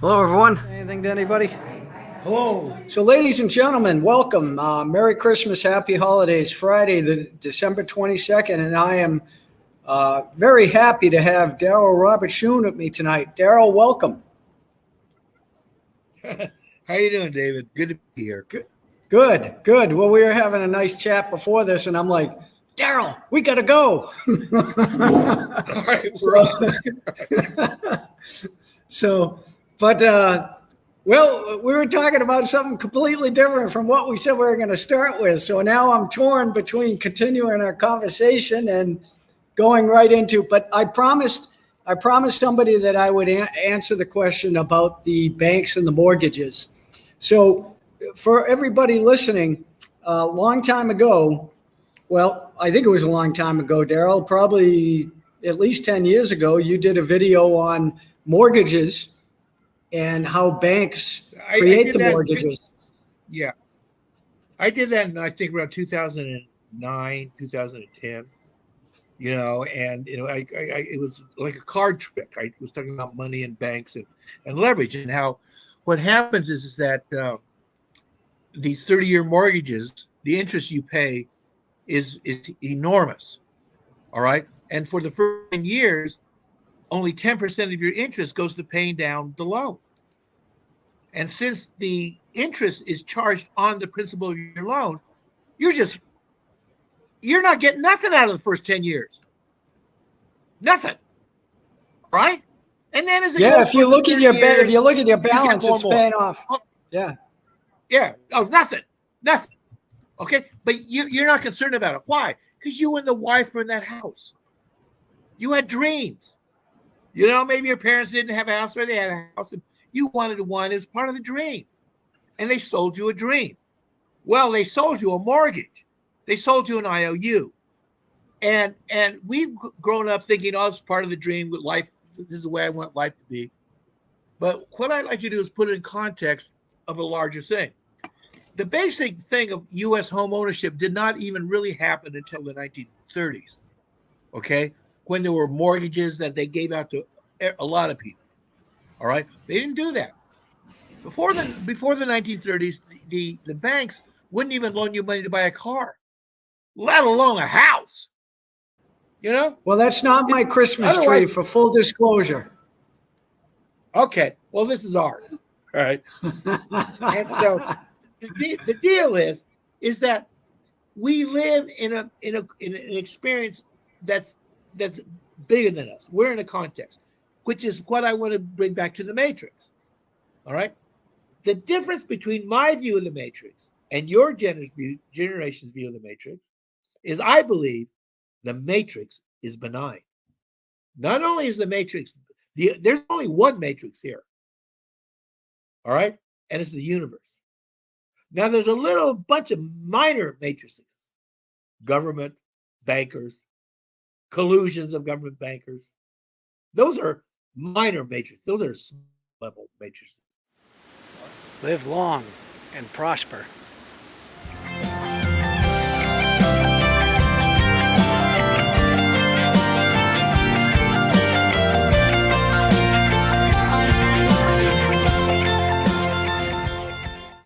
Hello, everyone. Anything to anybody? Hello. So, ladies and gentlemen, welcome. Merry Christmas, Happy Holidays. Friday, the December 22nd, and I am very happy to have Darryl Robert Schoon with me tonight. Darryl, welcome. How you doing, David? Good to be here. Good, good. Well, we were having a nice chat before this, and I'm like, Darryl, we got to go. All right, we're on. Well, we were talking about something completely different from what we said we were going to start with. So now I'm torn between continuing our conversation and going right into, but I promised somebody that I would answer the question about the banks and the mortgages. So for everybody listening, a long time ago, well, I think it was a long time ago, Darryl, probably at least 10 years ago, you did a video on mortgages and how banks create the mortgages. Yeah. I did that in, I think, around 2009, 2010, and, it was like a card trick. I was talking about money and banks and leverage and how what happens is that these 30-year mortgages, the interest you pay is enormous. All right. And for the first 10 years, only 10% of your interest goes to paying down the loan. And since the interest is charged on the principal of your loan, you're not getting nothing out of the first 10 years. Nothing. Right? And then as it goes if you look at your years, if you look at your balance, it's paying off. Oh, yeah. Yeah. Oh, nothing. Okay. But you're not concerned about it. Why? Because you and the wife are in that house. You had dreams. Maybe your parents didn't have a house or they had a house and you wanted one as part of the dream. And they sold you a dream. Well, they sold you a mortgage. They sold you an IOU. And we've grown up thinking, oh, it's part of the dream with life. This is the way I want life to be. But what I'd like to do is put it in context of a larger thing. The basic thing of U.S. home ownership did not even really happen until the 1930s. Okay? When there were mortgages that they gave out to a lot of people. All right. They didn't do that. Before the 1930s, the banks wouldn't even loan you money to buy a car, let alone a house. Well, that's not my Christmas tree, for full disclosure. Okay. Well, this is ours. All right. And so the deal is that we live in an experience that's bigger than us. We're in a context, which is what I want to bring back to the Matrix. All right. The difference between my view of the Matrix and your generation's view of the Matrix is I believe the Matrix is benign. Not only is the Matrix, there's only one Matrix here. All right. And it's the universe. Now there's a little bunch of minor matrices, government, bankers, collusions of government bankers. Those are minor matrices. Those are level matrices. Live long and prosper.